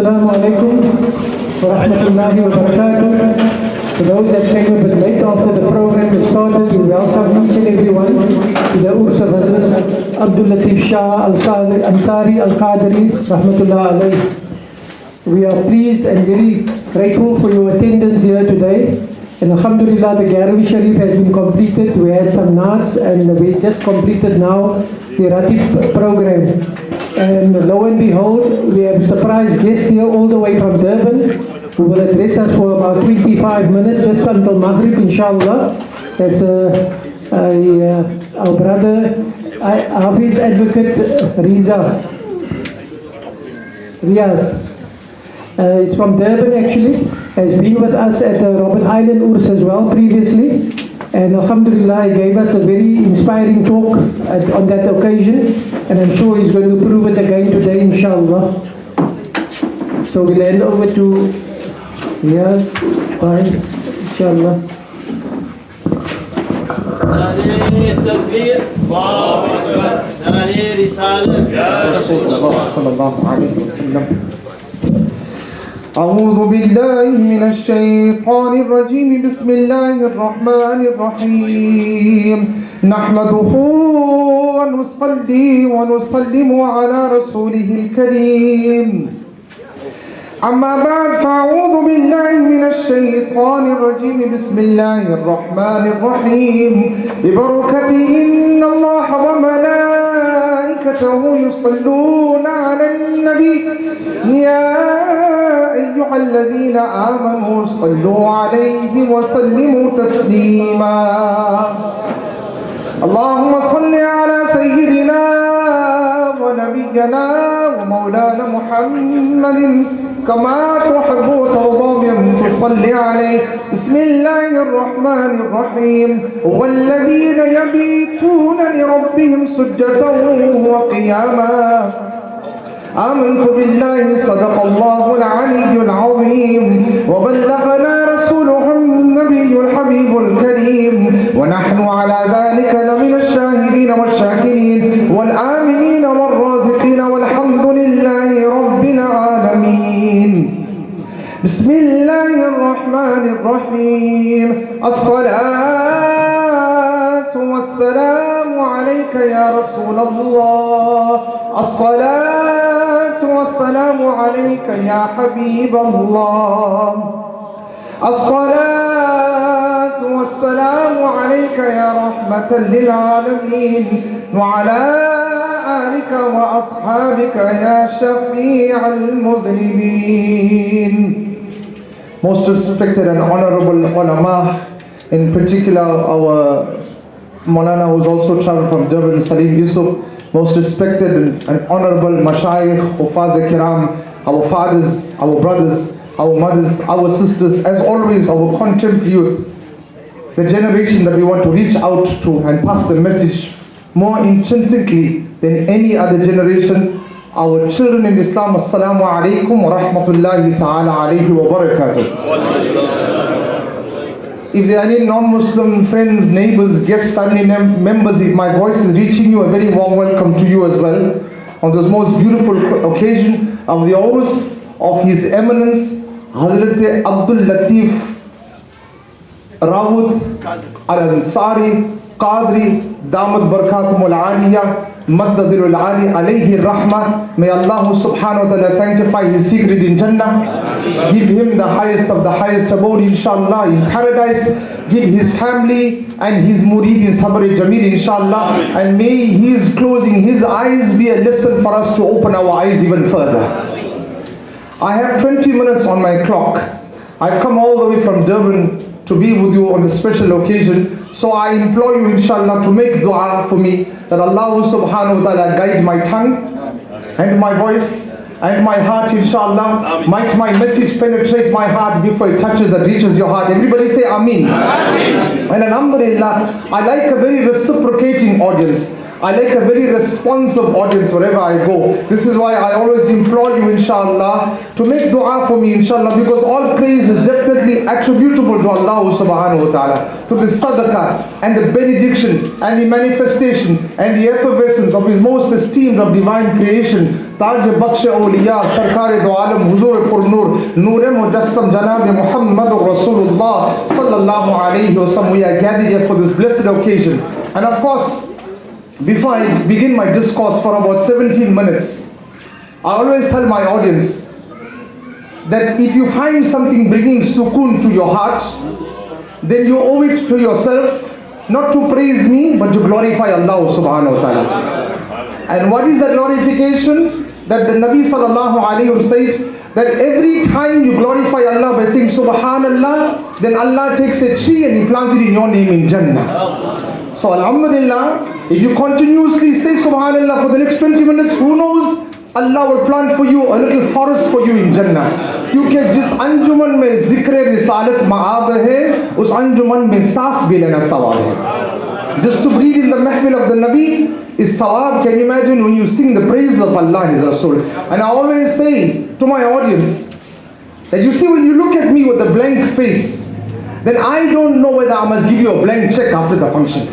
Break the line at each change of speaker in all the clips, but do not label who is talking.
Assalamu alaikum wa rahmatullahi wa barakatuh. For those that came a bit late after the program was started, we welcome each and everyone to the Urs of Hazrath Abdul Latief Shah Ansari Al-Qadri Rahmatullah alayhi. We are pleased and very grateful for your attendance here today. And Alhamdulillah, the Garwi Sharif has been completed. We had some naats and we just completed now the Latief program. And lo and behold, we have a surprise guest here all the way from Durban who will address us for about 25 minutes, just until Maghrib, inshallah. That's our brother, Hafiz Advocate Riaz. He's from Durban actually, has been with us at the Robben Island Urs as well previously. And Alhamdulillah, he gave us a very inspiring talk on that occasion. And I'm sure he's going to prove it again today, inshallah. So we'll hand over to Riaz, inshallah.
أعوذ بالله من الشيطان الرجيم بسم الله الرحمن الرحيم نحمده ونصلي ونسلم على رسوله الكريم أما بعد فأعوذ بالله من الشيطان الرجيم بسم الله الرحمن الرحيم ببركة إن الله وملائكته يصلون على النبي يا أيها الذين آمنوا صلوا عليه وسلموا تسليما اللهم صل على سيدنا ونبينا ومولانا محمد كما تحب وترضى بأن تصلي عليه بسم الله الرحمن الرحيم والذين يبيتون لربهم سجدا وقياما آمنت بالله صدق الله العلي العظيم وبلغنا رسوله النبي الحبيب الكريم ونحن على ذلك لمن الشاهدين والشاكرين والآمنين والرازقين والحمد لله رب العالمين بسم الله الرحمن الرحيم الصلاة والسلام عليك يا رسول الله الصلاة والسلام عليك يا حبيب الله الصلاة والسلام عليك يا رحمة للعالمين وعلى آلك وأصحابك يا شفيع المذنبين. Most respected and honorable ulama, in particular our Maulana who's also traveled from Durban, Salim Yusuf, most respected and honorable mashayikh, hufaz kiram, our fathers, our brothers, our mothers, our sisters, as always our contemporary youth, the generation that we want to reach out to and pass the message more intrinsically than any other generation, our children in Islam. Assalamu alaikum wa rahmatullahi ta'ala alayhi wa barakatuh. If there are any non-Muslim friends, neighbors, guests, family members, if my voice is reaching you, a very warm welcome to you as well on this most beautiful occasion of the Urs of His Eminence Hazrath Abdul Latief Al-Ansari Qadri Damat Barakatumul Aliyah Maddadilul Ali alayhi rahmah. May Allah subhanahu wa ta'ala sanctify his secret in Jannah, give him the highest of the highest abode inshallah in paradise, give his family and his murid in sabr jameel inshallah, and may his closing his eyes be a lesson for us to open our eyes even further. I have 20 minutes on my clock. I've come all the way from Durban to be with you on this special occasion. So I implore you inshallah to make dua for me that Allah subhanahu wa ta'ala guide my tongue and my voice and my heart inshallah. Might my message penetrate my heart before it touches and reaches your heart. Everybody say Ameen. And alhamdulillah, I like a very reciprocating audience. I like a very responsive audience wherever I go. This is why I always implore you, inshallah, to make dua for me, inshallah, because all praise is definitely attributable to Allah subhanahu wa ta'ala, to the sadaqah and the benediction and the manifestation and the effervescence of His most esteemed of divine creation, Taj Bakshe Awliya, Sarkar do Alam, Huzur Pur Nur, Nur Mujassam Janab Muhammadur Rasulullah sallallahu alayhi wa sallam. We are gathered here for this blessed occasion. And of course, before I begin my discourse for about 17 minutes, I always tell my audience that if you find something bringing sukoon to your heart, then you owe it to yourself, not to praise me, but to glorify Allah subhanahu wa ta'ala. And what is that glorification? That the Nabi sallallahu alayhi wa said, that every time you glorify Allah by saying subhanallah, then Allah takes a tree and He plants it in your name in Jannah. So alhamdulillah, if you continuously say subhanallah for the next 20 minutes, who knows, Allah will plant for you a little forest for you in Jannah. क्योंकि जिस अंजुमन में जिक्र रिसालत माब है, उस अंजुमन में सांस भी लेना सवाब है. Just to breathe in the mahfil of the Nabi is sawab. Can you imagine when you sing the praises of Allah and His Rasul? And I always say to my audience that you see, when you look at me with a blank face, then I don't know whether I must give you a blank check after the function.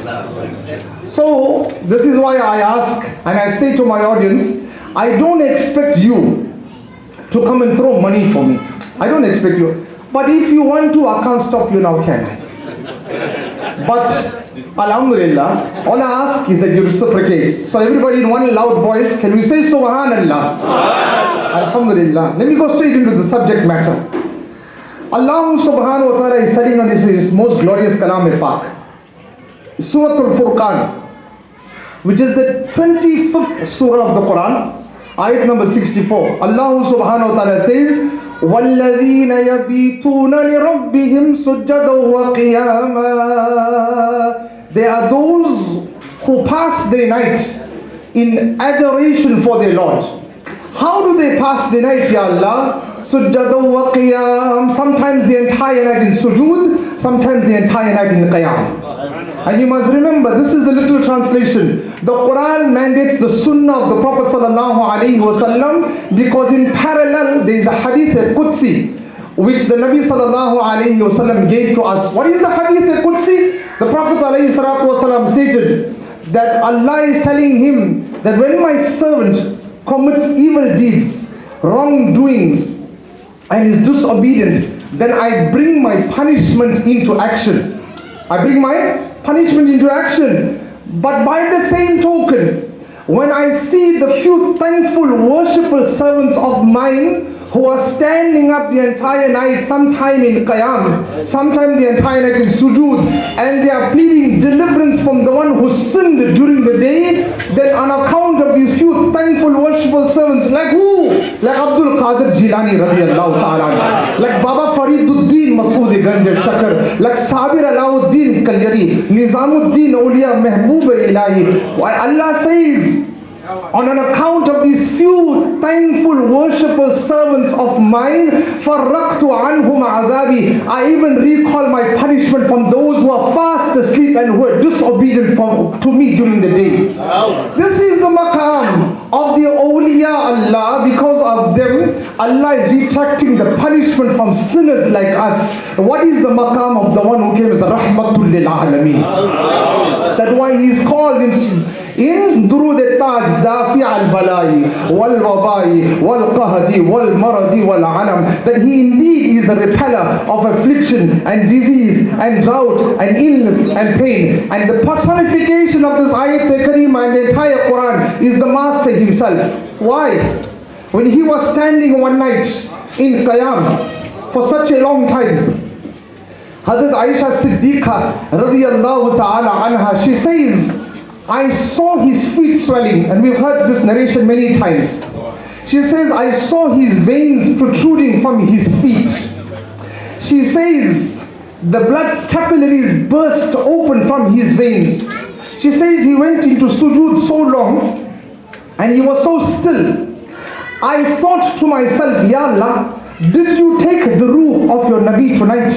So this is why I ask and I say to my audience, I don't expect you to come and throw money for me. I don't expect you. But if you want to, I can't stop you now, can I? But alhamdulillah, all I ask is that you reciprocate. So everybody in one loud voice, can we say subhanallah? Alhamdulillah. Let me go straight into the subject matter. Allah subhanahu wa ta'ala is telling on His most glorious kalam-e-pak, Surah Al-Furqan, which is the 25th surah of the Quran, ayat number 64. Allah subhanahu wa ta'ala says, وَالَّذِينَ يَبِيتُونَ لِرَبِّهِمْ سُجَّدًا وَقِيَامًا. They are those who pass their night in adoration for their Lord. How do they pass the night, Ya Allah? Sujjada wa qiyam. Sometimes the entire night in sujood, sometimes the entire night in qiyam. And you must remember, this is the literal translation. The Quran mandates the sunnah of the Prophet sallallahu alaihi wasallam, because in parallel there is a hadith al-Qudsi which the Nabi sallallahu alaihi wasallam gave to us. What is the hadith al-Qudsi? The Prophet alaihi salatu wasallam stated that Allah is telling him that when my servant commits evil deeds, wrongdoings, and is disobedient, then I bring my punishment into action. I bring my punishment into action. But by the same token, when I see the few thankful, worshipful servants of mine who are standing up the entire night, sometime in qiyam, sometime the entire night in sujood, and they are pleading deliverance from the one who sinned during the day, then on account of these few thankful, worshipful servants, like who? Like Abdul Qadir Jilani radiyallahu ta'ala, like Baba Fariduddin Masood Ganj Shakar, like Sabir Alauddin Kalyari, Nizamuddin Awliya Mehboob Ilahi. Allah says, on an account of these few thankful, worshipful servants of mine, فَرَّقْتُ عَنْهُمْ عَذَابِي, I even recall my punishment from those who are fast asleep and who are disobedient to me during the day. This is the maqam of the awliya Allah. Because of them, Allah is retracting the punishment from sinners like us. What is the maqam of the one who came as Rahmatul Lil Alameen? That's why he is called in Durud al-Taj, Dafi al-Balai, wal-Wabai, wal-Qahdi, wal-Maradi, wal-Alam, that he indeed is the repeller of affliction and disease and drought and illness and pain. And the personification of this ayat al-Kareemah and the entire Quran is the Master himself. Why? When he was standing one night in Qiyam for such a long time, Hazrat Aisha Siddiqa radiyallahu ta'ala anha, she says, I saw his feet swelling, and we've heard this narration many times. She says, I saw his veins protruding from his feet. She says, the blood capillaries burst open from his veins. She says, he went into sujood so long, and he was so still. I thought to myself, Ya Allah, did you take the ruh of your Nabi tonight?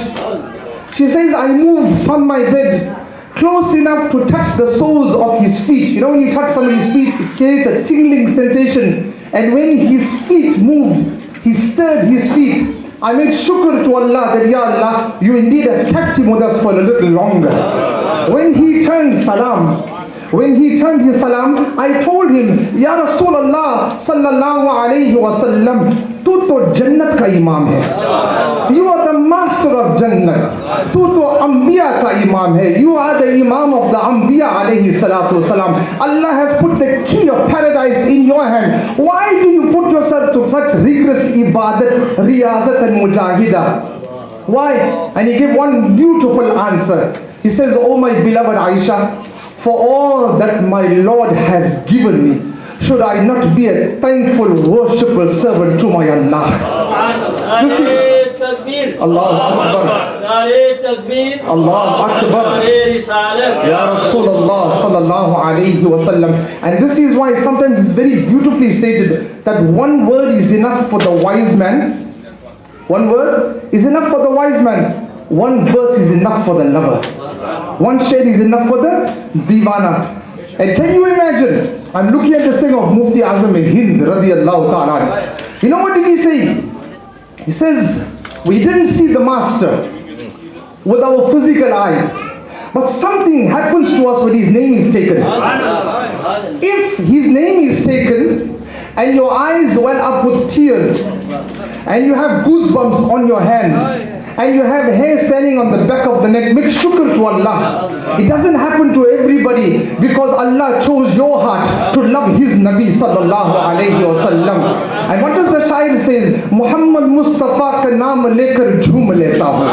She says, I moved from my bed close enough to touch the soles of his feet. You know, when you touch somebody's feet, it creates a tingling sensation. And when his feet moved, he stirred his feet. I made shukr to Allah that, Ya Allah, you indeed have kept him with us for a little longer. When he turned his salam, I told him, Ya Rasulullah sallallahu alayhi wa sallam, tu to Jannat ka imam hai. You are the master of Jannat. Tu to Anbiya ka imam hai. You are the imam of the Anbiya alayhi salatu wasalam. Allah has put the key of paradise in your hand. Why do you put yourself to such rigorous ibadat, riyazat and mujahida? Why? And he gave one beautiful answer. He says, Oh my beloved Aisha, for all that my Lord has given me, should I not be a thankful, worshipful servant to my Allah? Allahu Akbar. Allahu Akbar. Ya Rasulullah sallallahu alayhi wa sallam. And this is why sometimes it's very beautifully stated that one word is enough for the wise man. One word is enough for the wise man. One verse is enough for the lover. One shade is enough for the divana. And can you imagine? I'm looking at this thing of Mufti Azam Hind radiyallahu ta'ala. You know what did he say? He says, we didn't see the master with our physical eye, but something happens to us when his name is taken. If his name is taken and your eyes well up with tears and you have goosebumps on your hands and you have hair standing on the back of the neck, make shukr to Allah. It doesn't happen to everybody because Allah chose your heart to love His Nabi sallallahu alayhi wa sallam. And what does the shair say? Muhammad Mustafa ka naam lekar jhoom leta hu,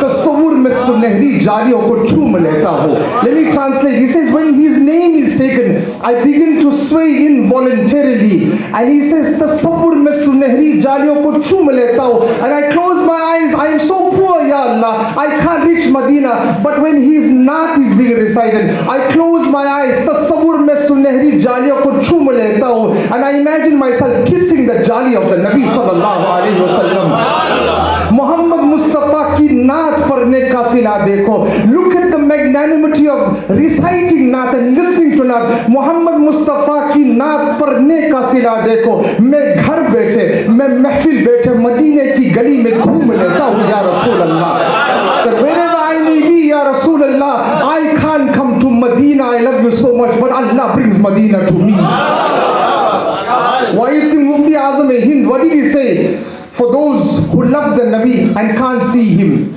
tasawwur mein sunehri jariyon ko chhoom leta hu. Let me translate. He says, when his name is taken, I begin to sway involuntarily. And he says, tasawwur mein sunehri jariyon ko chhoom leta hu. And I close my eyes. I am so poor, Ya Allah, I can't reach Medina. But when his naat is being recited, I close my eyes. Tasawwur mein sunehri jaliyon ko chhoom leta hu. And I imagine myself kissing the jali of the Nabi sallallahu alayhi wa sallam. Muhammad Mustafa ki naat parne ka sila dekho. Look at the magnanimity of reciting naat and listening to naat. Muhammad Mustafa ki naat parne ka sila dekho. Main ghar baithe, main mahfil baithe, Madine ki gali mein ghoom leta hu, Ya Rasulullah. That wherever I may be, Ya Rasulullah, I can't come to Medina. I love you so much, but Allah brings Medina to me. Why do you think Mufti Azam Hind, what did he say? For those who love the Nabi and can't see him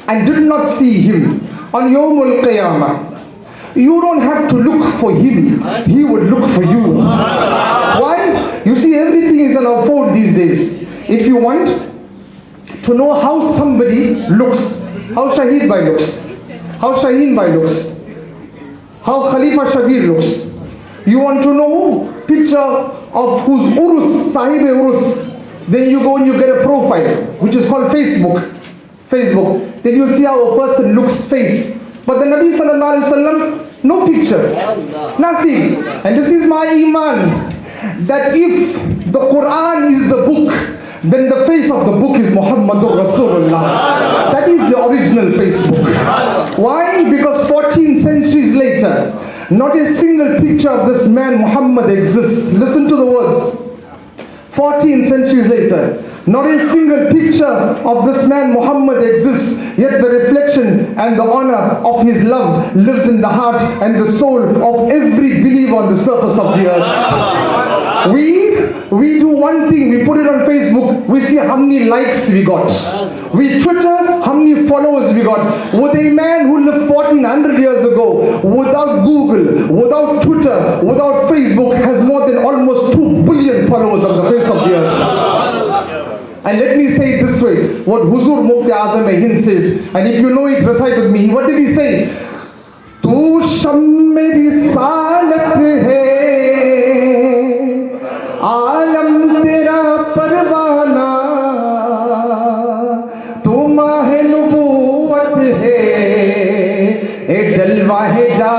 and did not see him on Yawmul Qiyamah, you don't have to look for him, he will look for you. Why? You see, everything is on our phone these days. If you want to know how somebody looks, how Shahid Bhai looks, how Shaheen Bhai looks, how Khalifa Shabir looks, you want to know picture of whose urus, Sahib urus, then you go and you get a profile which is called Facebook. Then you'll see how a person looks face. But the Nabi sallallahu alaihi wasallam, no picture, nothing. And this is my iman, that if the Quran is the book, then the face of the book is Muhammadur Rasulullah. That is the original Facebook. Why? Because 14 centuries later, not a single picture of this man Muhammad exists. Listen to the words. 14 centuries later, not a single picture of this man Muhammad exists, yet the reflection and the honor of his love lives in the heart and the soul of every believer on the surface of the earth. We do one thing, we put it on Facebook, we see how many likes we got. We Twitter, how many followers we got. With a man who lived 1400 years ago, without Google, without Twitter, without Facebook, has more than almost 2 billion followers on the face of the earth. And let me say it this way, what Huzur Mufti Azam Hind says, and if you know it, recite with me. What did he say? Tu shamme risalat hai, आलम तेरा परवाना, तू माह नबूवत है, ए जलवा है जा